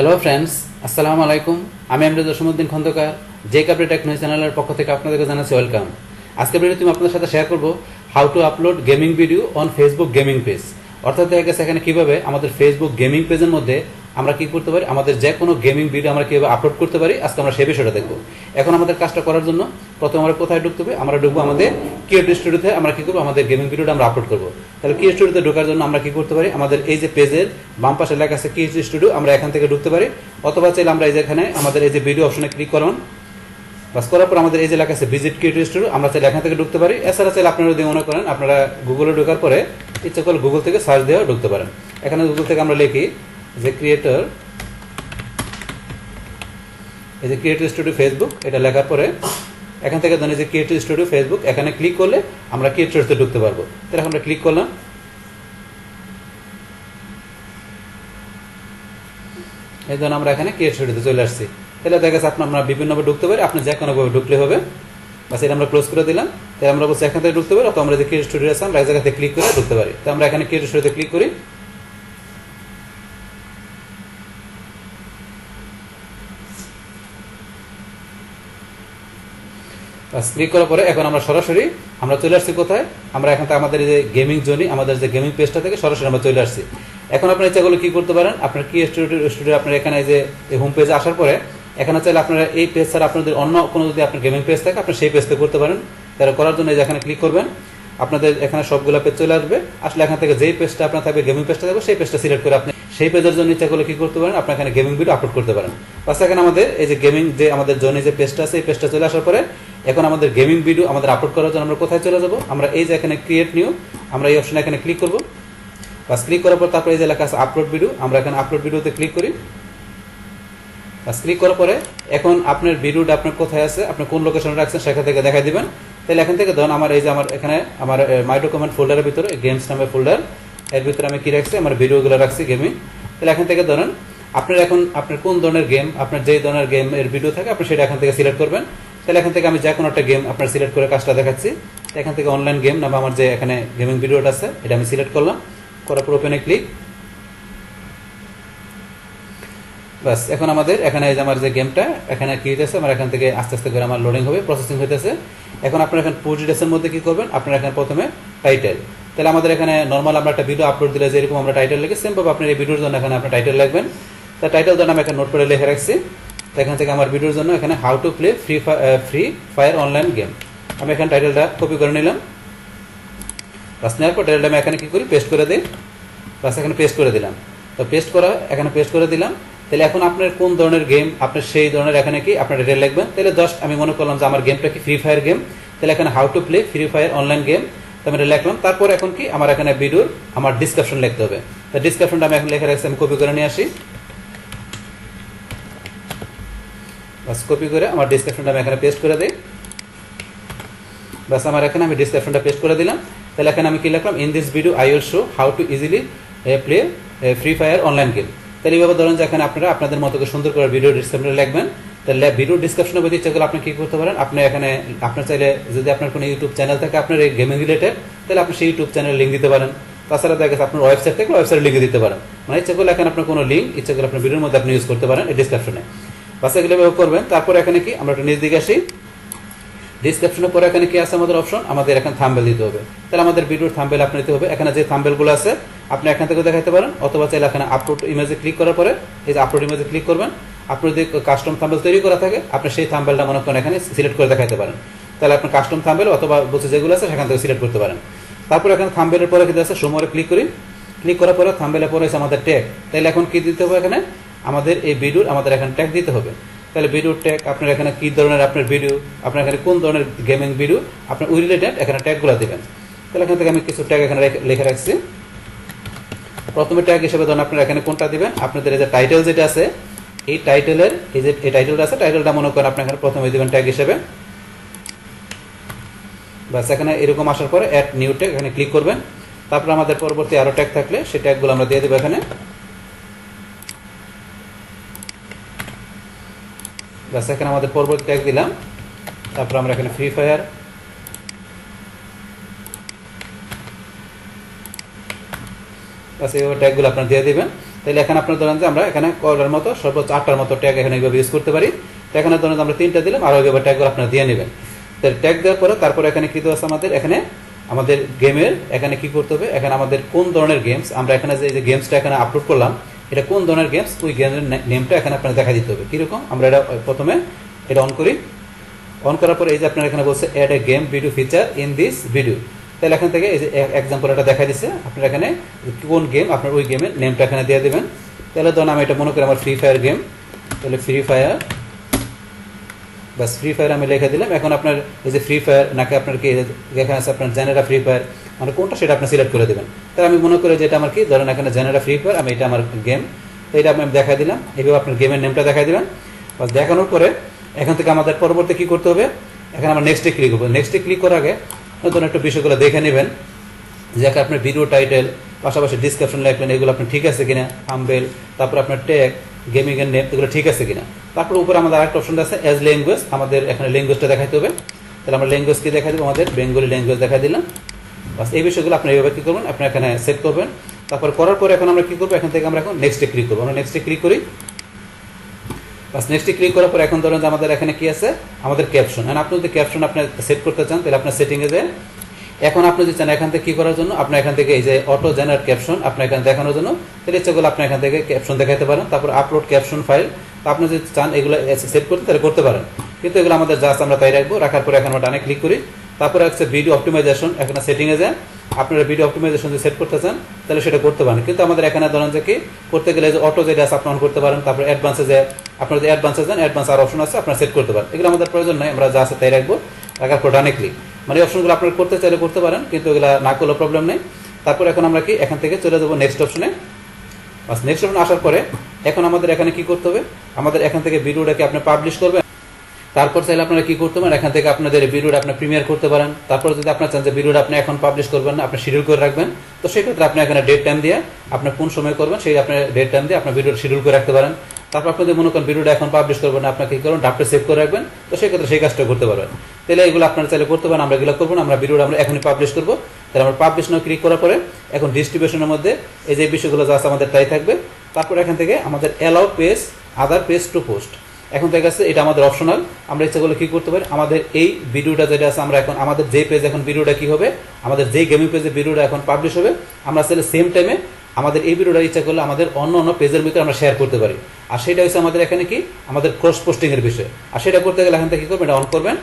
Hello friends, আসসালামু আলাইকুম। আমি আমজাদ জসিমউদ্দিন খন্দকার, যে কাপড়ে টেকনোলজি চ্যানেলের পক্ষ থেকে আপনাদেরকে জানাচ্ছি ওয়েলকাম। আজকে ভিডিওতে আমি আপনাদের সাথে শেয়ার করব how to upload gaming video on Facebook gaming page. অর্থাৎ দেখা গেছে এখানে কিভাবে আমাদের ফেসবুক গেমিং পেজের মধ্যে আমরা কি করতে পারি, আমাদের যে কোনো গেমিং ভিডিও আমরা কিভাবে আপলোড করতে পারি, আজকে আমরা সেই বিষয়টা দেখব। এখন আমাদের কাজটা করার জন্য প্রথমে আমরা কোথায় ঢুকতে হবে, আমরা ঢুকবো আমাদের ক্রিয়েটর স্টুডিওতে। আমরা কি করবো, আমাদের গেমিং ভিডিওটা আমরা আপলোড করবো। তাহলে ক্রিয়েটর স্টুডিওতে ঢোকার জন্য আমরা কি করতে পারি, আমাদের এই যে পেজের বাম পাশে লেখা আছে ক্রিয়েটর স্টুডিও, আমরা এখান থেকে ঢুকতে পারি। অথবা চাইলে আমরা এই যে এখানে আমাদের এই যে ভিডিও অপশনে ক্লিক করুন। বাস করার পর আমাদের এই যে লেখা আছে ভিজিট ক্রিয়েটর স্টুডিও, আমরা চাইলে এখান থেকে ঢুকতে পারি। এছাড়া চাইলে আপনারা যদি মনে করেন আপনারা গুগলে ঢোকার পরে ইচ্ছা করলে গুগল থেকে সার্চ দিয়েও ঢুকতে পারেন। এখানে গুগল থেকে আমরা লিখি যে ক্রিয়েটর, এই যে ক্রিয়েটর স্টুডিও ফেসবুক, এটা লেখার পরে এখান থেকে ধরেন যে ক্রিয়েটর স্টুডিও ফেসবুক, এখানে ক্লিক করলে আমরা ক্রিয়েটর স্টুডিওতে ঢুকতে পারবো। তাহলে আমরা ক্লিক করলাম। এই জন্য আমরা এখানে ক্রিয়েটর স্টুডিওতে চলে আসছি। তাহলে দেখা গেছে আমরা বিভিন্নভাবে ঢুকতে পারি, আপনি যে কোনোভাবে ঢুকলে হবে। বাস এটা আমরা ক্লোজ করে দিলাম। তাহলে আমরা বলছি এখান থেকে ঢুকতে পারি, অথবা আমরা যে ক্রিয়েটর স্টুডিও আছে আমরা এক জায়গাতে ক্লিক করে ঢুকতে পারি। তো আমরা এখানে ক্রিয়েটর স্টুডিওতে ক্লিক করি। ক্লিক করার পরে এখন আমরা সরাসরি আমরা চলে আসছি কোথায়, আমরা এখান থেকে আমাদের যে গেমিং জোনে, আমাদের যে গেমিং পেজটা থেকে সরাসরি আমরা চলে আসছি। এখন আপনার ইচ্ছা করলে কি করতে পারেন, আপনার কি স্টুডিও আপনার এখানে যে হোম পেজে আসার পরে এখানে চাইলে আপনারা এই পেজ ছাড়া আপনাদের অন্য কোনো যদি আপনার গেমিং পেজ থাকে আপনি সেই পেজতে করতে পারেন। তারা করার জন্য এখানে ক্লিক করবেন, আপনাদের এখানে সবগুলো পেজ চলে আসবে। আসলে এখান থেকে যেই পেজটা আপনার থাকবে, গেমিং পেজটা থাকবে, সেই পেজটা সিলেক্ট করে আপনি সেই পেজের জন্য ইচ্ছা করলে কি করতে পারেন, আপনি এখানে গেমিং ভিডিও আপলোড করতে পারেন। বাস এখানে আমাদের এই যে গেমিং যে আমাদের জোনে যে পেজটা আছে, এই পেজটা চলে আসার পরে এখন আমাদের গেমিং ভিডিও আমাদের আপলোড করার জন্য আমরা কোথায় চলে যাব, আমরা এই যে এখানে ক্রিয়েট নিউ, আমরা এই অপশনে এখানে ক্লিক করব। বাস ক্লিক করার পর তারপরে এই যে লেখা আছে আপলোড ভিডিও, আমরা এখানে আপলোড ভিডিওতে ক্লিক করি। বাস ক্লিক করার পরে এখন আপনার ভিডিওটা আপনার কোথায় আছে, আপনি কোন লোকেশনে রাখছেন সেখান থেকে দেখাই দিবেন। তাহলে এখান থেকে ধরুন আমার এই যে আমার এখানে আমার মাই ডকুমেন্ট ফোল্ডারের ভিতরে গেমস নামের ফোল্ডার, এর ভিতরে আমি কি রাখছি, আমার ভিডিওগুলো রাখছি গেমিং। তাহলে এখান থেকে ধরেন আপনার এখন আপনার কোন ধরনের গেম, আপনার যে ধরনের গেম এর ভিডিও থাকে আপনি সেটা এখান থেকে সিলেক্ট করবেন। তাহলে এখান থেকে আমি যে কোনো একটা গেম আপনার সিলেক্ট করে কাজটা দেখাচ্ছি। এখান থেকে অনলাইন গেম নামে আমার যে এখানে গেমিং ভিডিওটা আছে এটা আমি সিলেক্ট করলাম, করার পর ওপেনে ক্লিক। বাস এখন আমাদের এখানে এই যে আমার যে গেমটা এখানে কি হইতেছে, আমার এখান থেকে আস্তে আস্তে করে আমার লোডিং হবে, প্রসেসিং হইতেছে। এখন আপনার এখানে পুশ ডিটেলসের মধ্যে কি করবেন, আপনার এখানে প্রথমে টাইটেল। তাহলে আমাদের এখানে নর্মাল আমরা একটা ভিডিও আপলোড দিলে যেরকম আমরা টাইটেল লিখি, সেমভাবে আপনার এই ভিডিওর জন্য এখানে আপনার টাইটেল লিখবেন। তা টাইটেল জন্য আমি এখানে নোট করে লিখে রাখছি। তো এখান থেকে আমার ভিডিওর জন্য এখানে how to play free fire online game, আমি এখানে টাইটেলটা কপি করে নিলাম। বাস নেওয়ার পর টাইটেলটা আমি এখানে কি করি, পেস্ট করে দিই। বাস এখানে পেস্ট করে দিলাম। তো পেস্ট করা এখানে পেস্ট করে দিলাম। তাহলে এখন আপনার কোন ধরনের গেম, আপনার সেই ধরনের এখানে কি আপনার টাইটেল লিখবেন। তাহলে জাস্ট আমি মনে করলাম যে আমার গেমটা কি ফ্রি ফায়ার গেম, তাহলে এখানে how to play free fire online game, তো আমি লিখলাম। তারপর এখন কি আমার এখানে ভিডিওর আমার ডিসক্রিপশন লিখতে হবে। তো ডিসক্রিপশনটা আমি এখন লিখে রাখছি, আমি কপি করে নিয়ে আসি। বাস কপি করে আমার ডিসক্রিপশনটা আমি এখানে পেস্ট করে দিই। বাস আমার এখানে আমি ডিসক্রিপশনটা পেস্ট করে দিলাম। তাহলে এখানে আমি কি লিখলাম, in this video I will show how to easily play free fire online game. তাহলে এইভাবে ধরেন যে এখানে আপনারা আপনাদের মতো করে সুন্দর করে ভিডিও ডিসক্রিপশনে লিখবেন। তাহলে ভিডিও ডিসক্রিপশনে বলতে ইচ্ছা করলে আপনি কি করতে পারেন, আপনি এখানে আপনার চাইলে যদি আপনার কোনো ইউটিউব চ্যানেল থাকে আপনার এই গেমিং রিলেটেড, তাহলে আপনি সেই ইউটিউব চ্যানেল লিঙ্ক দিতে পারেন। তাছাড়া দেখা গেছে আপনার ওয়েবসাইট থেকে ওয়েবসাইট লিঙ্ক দিতে পারেন। মানে ইচ্ছা করলে এখানে আপনার কোনো লিঙ্ক ইচ্ছা করলে আপনার ভিডিওর মধ্যে আপনি ইউজ করতে পারেন এই ডিসক্রিপশনে। বাস এগুলো ব্যবহার করবেন। তারপর এখানে কি আমরা একটু নিচ দিকে আসি, ডিসক্রিপশনের পরে এখানে কি আছে আমাদের অপশন, আমাদের এখানে থাম্বনেল দিতে হবে। তাহলে আমাদের ভিডিওর থাম্বনেল আপনি দিতে হবে। এখানে যে থাম্বনেলগুলো আছে আপনি এখান থেকে দেখাতে পারেন, অথবা চাইলে এখানে আপলোড ইমেজে ক্লিক করার পরে এই যে আপলোড ইমেজে ক্লিক করবেন। আপনি যদি কাস্টম থাম্বনেল তৈরি করা থাকে আপনি সেই থাম্বনেলটা মনে করেন এখানে সিলেক্ট করে দেখাতে পারেন। তাহলে আপনার কাস্টম থাম্বনেল অথবা বলছে যেগুলো আছে সেখান থেকে সিলেক্ট করতে পারেন। তারপর এখানে থাম্বনেলের পরে কিন্তু আছে সমরে ক্লিক করি। ক্লিক করার পরে থাম্বনেলের পরে আছে আমাদের ট্যাগ। তাহলে এখন কি দিতে হবে, এখানে আমাদের এই ভিডিওর আমাদের এখানে ট্যাগ দিতে হবে। তাহলে ভিডিও ট্যাগ আপনার এখানে কি ধরনের আপনার ভিডিও, আপনার এখানে কোন ধরনের গেমিং ভিডিও আপনার ওই রিলেটেড এখানে ট্যাগগুলো দেবেন। তাহলে এখান থেকে আমি কিছু ট্যাগ এখানে লিখে রাখছি। প্রথমে ট্যাগ হিসেবে ধরুন আপনারা এখানে কোনটা দিবেন, আপনাদের এই যে টাইটেল যেটা আছে এই টাইটেলের এই যে এই টাইটেলটা আছে, টাইটেলটা মনে করেন আপনি এখানে প্রথমে দিবেন ট্যাগ হিসেবে। বাস এখানে এরকম আসার পরে অ্যাড নিউ ট্যাগ এখানে ক্লিক করবেন। তারপর আমাদের পরবর্তী আরো ট্যাগ থাকলে সেই ট্যাগগুলো আমরা দিয়ে দেবো এখানে। বাস এখানে আমাদের পরবর্তী ট্যাগ দিলাম। তারপর আমরা এখানে ফ্রি ফায়ার, বাস এইভাবে ট্যাগগুলো আপনারা দিয়ে দিবেন। তাহলে এখানে আপনার ধরেন যে আমরা এখানে করার মতো সর্বোচ্চ 8টার মতো ট্যাগ এখানে এইভাবে ইউজ করতে পারি। তো এখানে ধরেন আমরা 3টা দিলাম, আর ওইভাবে ট্যাগগুলো আপনারা দিয়ে নেবেন। তাহলে ট্যাগ দেওয়ার পরে তারপরে এখানে কি দেওয়া আছে আমাদের গেমের এখানে কি করতে হবে, এখানে আমাদের কোন ধরনের গেমস আমরা এখানে যে গেমসটা এখানে আপলোড করলাম এটা কোন ধরনের গেমস, ওই গেমের নেমটা এখানে আপনার দেখা দিতে হবে। কিরকম আমরা এটা প্রথমে এটা অন করি। অন করার পরে এই যে আপনার এখানে বলছে add a game video feature in this video. তাহলে এখান থেকে এই যে এক্সাম্পল এটা দেখা দিচ্ছে, আপনার এখানে কোন গেম আপনার ওই গেমের নেমটা এখানে দিয়ে দেবেন। তাহলে ধরুন আমি এটা মনে করি আমার ফ্রি ফায়ার গেম, তাহলে ফ্রি ফায়ার, বাস ফ্রি ফায়ার আমি লিখে দিলাম। এখন আপনার এই যে ফ্রি ফায়ার নাকি আপনার কি এখানে আছে আপনার জেনারা ফ্রি ফায়ার, মানে কোনটা সেটা আপনি সিলেক্ট করে দেবেন। তাহলে আমি মনে করি যে এটা আমার কি ধরেন এখানে জেনারা ফ্রি ফায়ার, আমি এটা আমার গেম, তো এটা আমি দেখা দিলাম। এইভাবে আপনার গেমের নেমটা দেখা দিবেন। বাস দেখানোর পরে এখান থেকে আমাদের পরবর্তী কি করতে হবে, এখানে আমরা নেক্সটে ক্লিক করবো। নেক্সটে ক্লিক করার আগে নতুন একটা বিষয়গুলো দেখে নেবেন যে আপনার ভিডিও টাইটেল পাশাপাশি ডিসক্রিপশন লিখবেন এগুলো আপনার ঠিক আছে কিনা, থাম্বনেল, তারপর আপনার ট্যাগ, গেমিং এর নেম এগুলো ঠিক আছে কিনা। তারপর উপরে আমাদের আরেকটা অপশন আছে অ্যাজ ল্যাঙ্গুয়েজ, আমাদের এখানে ল্যাঙ্গুয়েজটা দেখাইতে হবে। তাহলে আমরা ল্যাঙ্গুয়েজ কি দেখাই দেবো, আমাদের বেঙ্গলি ল্যাঙ্গুয়েজ দেখাই দিলাম। বাস এই বিষয়গুলো আপনি এইভাবে কি করবেন, আপনি এখানে সেট করবেন। তারপর করার পরে এখন আমরা কি করবো, এখান থেকে আমরা এখন নেক্সটে ক্লিক করবো। আমরা নেক্সটে ক্লিক করি। বাস নেক্সটে ক্লিক করার পর এখন ধরেন যে আমাদের এখানে কি আছে, আমাদের ক্যাপশন। আপনি যদি ক্যাপশন আপনি সেট করতে চান তাহলে আপনার সেটিংয়ে যায়। এখন আপনি যদি চান এখান থেকে কি করার জন্য, আপনি এখান থেকে এই যে অটো জেনারেট ক্যাপশন আপনি এখানে দেখানোর জন্য, তাহলে ইচ্ছাগুলো আপনি এখান থেকে ক্যাপশন দেখাতে পারেন। তারপর আপলোড ক্যাপশন ফাইল, আপনি যদি চান এগুলো সেট করতে তাহলে করতে পারেন, কিন্তু এগুলো আমাদের জাস্ট আমরা তাই রাখবো। রাখার পরে এখন আমরা ডানে ক্লিক করি। তারপরে হচ্ছে ভিডিও অপটিমাইজেশন, এখানে সেটিংয়ে যায়। আপনারা ভিডিও অপটিমাইজেশন যদি সেট করতে চান তাহলে সেটা করতে পারেন, কিন্তু আমাদের এখানে ধরেন যে কি করতে গেলে যে অটো যেটা আছে আপনি অন করতে পারেন। তারপরে অ্যাডভান্সে যায়, আপনার যদি অ্যাডভান্সে যান অ্যাডভান্স আর অপশন আছে আপনারা সেট করতে পারেন। এগুলো আমাদের প্রয়োজন নাই, আমরা যা আছে তাই রাখবো। রাখার পর ডানে ক্লিক, মানে এই অপশনগুলো আপনারা করতে চাইলে করতে পারেন, কিন্তু এগুলো না করলে প্রবলেম নেই। তারপর এখন আমরা কি এখান থেকে চলে যাবো নেক্সট অপশনে। বাস নেক্সট অপশনে আসার পরে এখন আমাদের এখানে কি করতে হবে, আমাদের এখান থেকে ভিডিওটাকে আপনি পাবলিশ করবেন। তারপর চাইলে আপনারা কি করতে পারেন, এখান থেকে আপনাদের ভিডিওটা আপনি প্রিমিয়ার করতে পারেন। তারপর যদি আপনার চান যে ভিডিওটা আপনি এখন পাবলিশ করবেন না, আপনি শিডিউল করে রাখবেন, তো সেক্ষেত্রে আপনি এখানে ডেট টাইম দিয়ে আপনি কোন সময় করবেন সেই আপনি ডেট টাইম দিয়ে আপনার ভিডিওটা শিডিউল করে রাখতে পারেন। তারপর আপনি যদি মনে করেন ভিডিওটা এখন পাবলিশ করবেন না, আপনাকে কি করবেন ড্রাফটে সেভ করে রাখবেন, তো সেক্ষেত্রে সেই কাজটা করতে পারবেন। তাহলে এগুলো আপনারা চাইলে করতে পারেন, আমরা এগুলো করবো না, আমরা ভিডিওটা আমরা এখনই পাবলিশ করবো। তাহলে আমরা পাবলিশ নাও ক্লিক করার পরে এখন ডিস্ট্রিবিউশনের মধ্যে এই যে বিষয়গুলো যা আছে আমাদের তাই থাকবে। তারপর এখান থেকে আমাদের অ্যালাউ পেজ আদার পেজ টু পোস্ট, এখন দেখা যাচ্ছে এটা আমাদের অপশনাল। আমরা ইচ্ছা করলে কি করতে পারি, আমাদের এই ভিডিওটা যেটা আছে আমরা এখন আমাদের যে পেজ এখন ভিডিওটা কি হবে, আমাদের যেই গেমিং পেজে ভিডিওটা এখন পাবলিশ হবে, আমরা চাইলে সেম টাইমে আমাদের এই ভিডিওটা ইচ্ছা করলে আমাদের অন্য অন্য পেজের ভিতরে আমরা শেয়ার করতে পারি। আর সেটা হচ্ছে আমাদের এখানে কি আমাদের ক্রস পোস্টিং এর বিষয়। আর সেটা করতে গেলে এখান থেকে কি করবেন, এটা অন করবেন।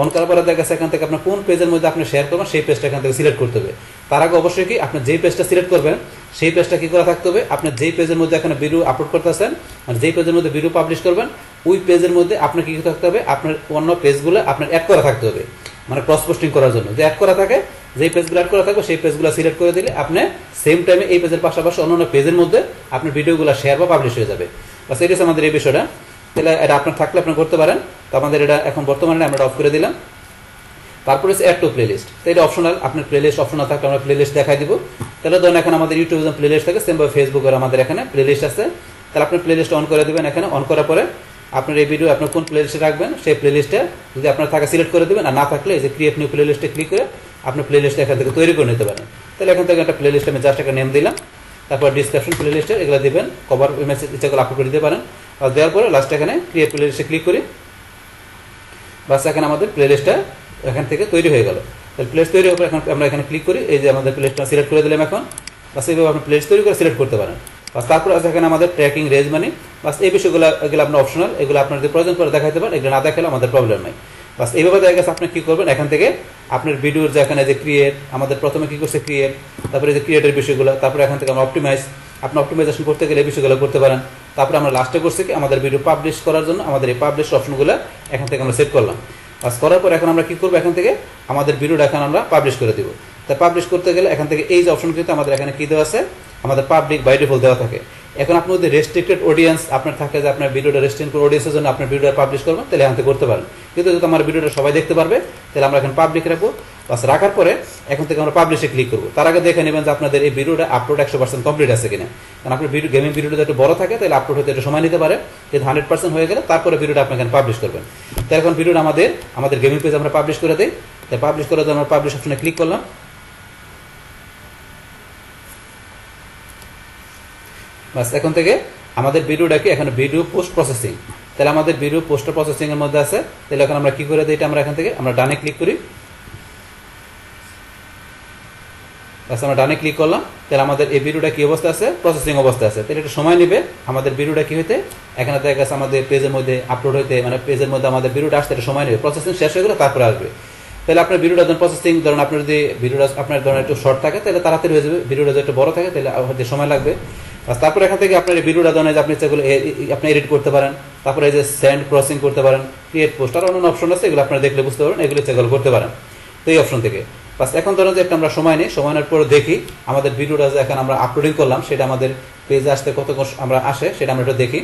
অন করার পরে দেখা যাচ্ছে এখান থেকে আপনার কোন পেজের মধ্যে আপনি শেয়ার করবেন সেই পেজটা এখান থেকে সিলেক্ট করতে হবে। তার আগে অবশ্যই কি আপনি যেই পেজটা সিলেক্ট করবেন সেই পেজটা কি করা থাকতে হবে, আপনি যেই পেজের মধ্যে এখানে ভিডিও আপলোড করতেছেন, মানে যেই পেজের মধ্যে ভিডিও পাবলিশ করবেন ওই পেজের মধ্যে আপনার কি থাকতে হবে, আপনার অন্য পেজগুলো আপনার অ্যাড করা থাকতে হবে, মানে ক্রস পোস্টিং করার জন্য যে অ্যাড করা থাকে, যেই পেজগুলো অ্যাড করা থাকবে সেই পেজগুলো সিলেক্ট করে দিলে আপনি সেম টাইমে এই পেজের পাশাপাশি অন্য পেজের মধ্যে আপনার ভিডিওগুলো শেয়ার বা পাবলিশ হয়ে যাবে। বাস এটা হচ্ছে আমাদের এই বিষয়টা। তাহলে এটা আপনার থাকলে আপনি করতে পারেন। তো আমাদের এটা এখন বর্তমানে আমরা অফ করে দিলাম। তারপরে হচ্ছে অ্যাড টু প্লেলিস্ট, তো এটা অপশনাল, আপনার প্লেলিস্ট অপশনাল থাকলে আমরা প্লেলিস্ট দেখাই দিব। তাহলে ধরুন এখন আমাদের ইউটিউবে যেমন প্লেলিস্ট থাকে সেমভাবে ফেসবুকের আমাদের এখানে প্লেলিস্ট আছে। তাহলে আপনি প্লেলিস্ট অন করে দেবেন। এখানে অন করার পরে আপনার এই ভিডিও আপনার কোন প্লেলিস্টে রাখবেন সেই প্লেলিস্টে যদি আপনার থাকে সিলেক্ট করে দেবেন, আর না থাকলে এই যে ক্রিয়েট নিউ প্লেলিস্টে ক্লিক করে আপনার প্লেলিস্ট এখান থেকে তৈরি করে নিতে পারেন। তাহলে এখান থেকে একটা প্লেলিস্ট আমি জাস্ট একটা নেম দিলাম, তারপর ডিসক্রিপশন প্লেলিস্টে এগুলো দিবেন, কভার ইমেজ ইচ্ছাগুলো আপলোড করে দিতে পারেন। আর দেওয়ার পরে লাস্টে এখানে ক্রিয়েট প্লেলিস্টে ক্লিক করি। বাস এখানে আমাদের প্লেলিস্টটা এখান থেকে তৈরি হয়ে গেল। তাহলে প্লেস তৈরি হওয়ার পর এখন আমরা এখানে ক্লিক করি, এই যে আমাদের প্লেসটা সিলেক্ট করে দিলাম এখন। বাস এইভাবে আপনি প্লেস তৈরি করে সিলেক্ট করতে পারেন। বাস তারপর আছে এখানে আমাদের ট্র্যাকিং রেজ মানি। বাস এই বিষয়গুলো এগুলো আপনার অপশনাল, এগুলো আপনার যদি প্রয়োজন করে দেখাতে পারেন, এগুলো না দেখালে আমাদের প্রবলেম নাই। বাস এইভাবে দেখা গেছে আপনি কি করবেন, এখান থেকে আপনার ভিডিওর যে এখানে যে ক্রিয়েট, আমাদের প্রথমে কি করছে ক্রিয়েট, তারপরে যে ক্রিয়েটের বিষয়গুলো, তারপরে এখান থেকে আমরা অপটিমাইজ, আপনি অপটিমাইজেশন করতে গেলে এই বিষয়গুলো করতে পারেন। তারপরে আমরা লাস্টে করছি কি আমাদের ভিডিও পাবলিশ করার জন্য আমাদের এই পাবলিশ অপশনগুলো এখান থেকে আমরা সেট করলাম। কাজ করার পর এখন আমরা কি করবো, এখান থেকে আমাদের ভিডিওটা এখন আমরা পাবলিশ করে দিব। তাই পাবলিশ করতে গেলে এখান থেকে এই যে অপশন কিন্তু আমাদের এখানে কি দেওয়া আছে, আমাদের পাবলিক বাই ডিফল্ট দেওয়া থাকে। এখন আপনি যদি রেস্ট্রিক্টেড অডিয়েন্স আপনার থাকে যে আপনার ভিডিওটা রেস্ট্রিক্টেড অডিয়েন্সের জন্য আপনার ভিডিওটা পাবলিশ করবেন, তাহলে এখান থেকে করতে পারেন। কিন্তু যদি আমার ভিডিওটা সবাই দেখতে পারবে তাহলে আমরা এখন পাবলিক রাখবো। বাস রাখার পরে এখন থেকে আমরা পাবলিশে ক্লিক করবো। তার আগে দেখে নেবেন যে আপনাদের এই ভিডিওটা আপলোড 100% কমপ্লিট আছে কিনা। কারণ আপনার ভিডিও গেমিং ভিডিওটা একটু বড় থাকে তাহলে আপলোড হতে একটু সময় নিতে পারে, কিন্তু 100% হয়ে গেলে তারপরে ভিডিওটা আপনি এখানে পাবলিশ করবেন। তাই এখন ভিডিওটা আমাদের গেমিং পেজে আমরা পাবলিশ করে দিই। তাই পাবলিশ করে আমরা পাবলিশ অপশনে ক্লিক করলাম। বাস এখন থেকে আমাদের ভিডিওটা কি এখানে ভিডিও পোস্ট প্রসেসিং, তাহলে আমাদের ভিডিও পোস্ট প্রসেসিং এর মধ্যে আছে। তাহলে এখন আমরা কি করে দিই, এটা আমরা এখান থেকে আমরা ডানে ক্লিক করি। বাস আমরা ডানে ক্লিক করলাম, তাহলে আমাদের এই ভিডিওটা কি অবস্থা আছে, প্রসেসিং অবস্থা আছে। তাহলে একটু সময় নেবে আমাদের ভিডিওটা কি হইতে, এখানে দেখা গেছে আমাদের পেজের মধ্যে আপলোড হইতে, মানে পেজের মধ্যে আমাদের ভিডিওটা আসতে একটু সময় নেবে, প্রসেসিং শেষ হয়ে গেলে তারপরে আসবে। তাহলে আপনার ভিডিওটা যখন প্রসেসিং, ধরুন আপনার যদি ভিডিওটা আপনার ধরুন একটু শর্ট থাকে তাহলে তাড়াতাড়ি হয়ে যাবে, ভিডিওটা যদি একটু বড় থাকে তাহলে হয়তো সময় লাগবে। তারপরে এখান থেকে আপনার এই ভিডিওটা ধরুন আপনি সেগুলো আপনি এডিট করতে পারেন, তারপরে এই যে সেন্ড ক্রসিং করতে পারেন, ক্রিয়েট পোস্ট, আর অন্যান্য অপশন আছে, এগুলো আপনারা দেখলে বুঝতে পারবেন, এগুলো সেগুলো করতে পারেন। তো এই অপশন থেকে বাস এখন ধরুন যে একটা আমরা সময় নিই, সময় নেওয়ার পর দেখি আমাদের ভিডিওটা যে এখন আমরা আপলোডিং করলাম সেটা আমাদের পেজে আসতে কত আমরা আসে সেটা আমরা একটু দেখি।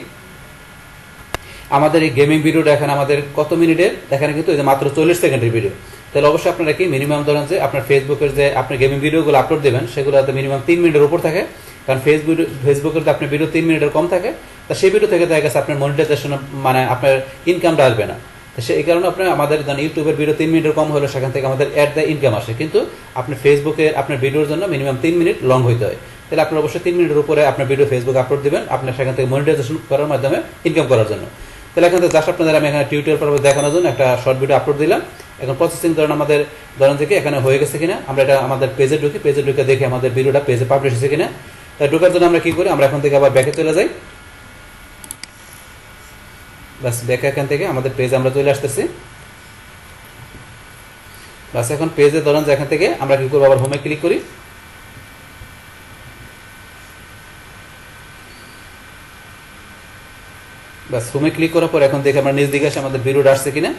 আমাদের এই গেমিং ভিডিওটা এখানে আমাদের কত মিনিটের, এখানে কিন্তু এই যে মাত্র 40 সেকেন্ডের ভিডিও। তাহলে অবশ্যই আপনারা কি মিনিমাম ধরেন যে আপনার ফেসবুকের যে আপনি গেমিং ভিডিওগুলো আপলোড দেবেন সেগুলো মিনিমাম 3 মিনিটের উপর থাকে, কারণ ফেসবুকের আপনার ভিডিও 3 মিনিটের কম থাকে, তা সেই ভিডিও থেকে দেখা গেছে আপনার মনিটাইজেশন মানে আপনার ইনকামটা আসবে না। এই কারণে আপনার আমাদের ইউটিউবের ভিডিও 3 মিনিটের কম হলে সেখান থেকে আমাদের অ্যাড দেয়, ইনকাম আসে, কিন্তু আপনি ফেসবুকে আপনার ভিডিওর জন্য মিনিমাম 3 মিনিট লং হইতে হয়। তাহলে আপনার অবশ্যই 3 মিনিটের উপরে আপনার ভিডিও ফেসবুক আপলোড দেবেন, আপনার সেখান থেকে মনিটাইজেশন করার মাধ্যমে ইনকাম করার জন্য। তাহলে এখান থেকে জাস্ট আপনাদের আমি এখানে টিউটোরিয়াল পর্ব দেখানোর জন্য একটা শর্ট ভিডিও আপলোড দিলাম। এখন প্রসেসিং ধরেন আমাদের ধরেন থেকে এখানে হয়ে গেছে কিনা, আমরা এটা আমাদের পেজে ঢুকি, পেজে ঢুকে দেখি আমাদের ভিডিওটা পেজে পাবলিশ হয়েছে কিনা। তাই ঢোকার জন্য আমরা কি করি, আমরা এখন থেকে আবার ব্যাকে চলে যাই। বাস ব্যাকে এখান থেকে আমাদের পেজে আমরা চলে আসতেছি। বাস এখন পেজে ধরেন যে এখান থেকে আমরা কি করবো, আবার হোমে ক্লিক করি। বাস হোমে ক্লিক করার পর এখন দেখে আমরা নিজ দিকে আসে আমাদের ভিডিওটা আসছে কিনা।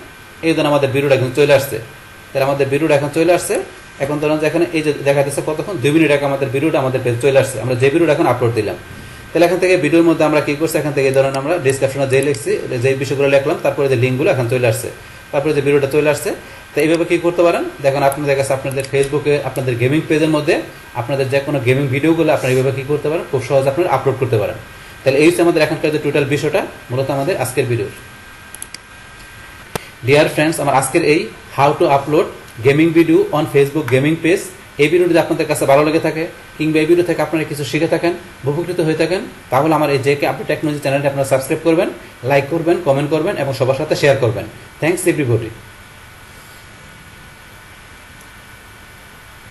এই ধরুন আমাদের ভিডিওটা এখন চলে আসছে, তাহলে আমাদের ভিডিওটা এখন চলে আসছে। এখন ধরেন যে এখানে এই যে দেখা যাচ্ছে কতক্ষণ 2 মিনিট আগে আমাদের ভিডিওটা আমাদের পেজ চলে আসছে, আমরা যে ভিডিওটা এখন আপলোড দিলাম। তাহলে এখান থেকে ভিডিওর মধ্যে আমরা কি করছি, এখান থেকে ধরেন আমরা ডিসক্রিপশনে যে লিখছি, যে বিষয়গুলো লিখলাম, তারপরে যে লিঙ্কগুলো এখন চলে আসছে, তারপরে যে ভিডিওটা চলে আসছে। তো এইভাবে কি করতে পারেন, দেখুন আপনাদের কাছে আপনাদের ফেসবুকে আপনাদের গেমিং পেজের মধ্যে আপনাদের যে কোনো গেমিং ভিডিওগুলো আপনারা এইভাবে কি করতে পারেন, খুব সহজে আপনারা আপলোড করতে পারেন। তাহলে এই হচ্ছে আমাদের এখনকার যে টোটাল বিষয়টা, মূলত আমাদের আজকের ভিডিও। ডিয়ার ফ্রেন্ডস, আমার আজকের এই how to upload gaming video on Facebook gaming page, এই ভিডিওটি যদি আপনাদের কাছে ভালো লেগে থাকে কিংবা এই ভিডিও থেকে আপনারা কিছু শিখে থাকেন, উপকৃত হয়ে থাকেন, তাহলে আমার এই জেকে আপডেট টেকনোলজি চ্যানেলটি আপনারা সাবস্ক্রাইব করবেন, লাইক করবেন, কমেন্ট করবেন এবং সবার সাথে শেয়ার করবেন। Thanks everybody.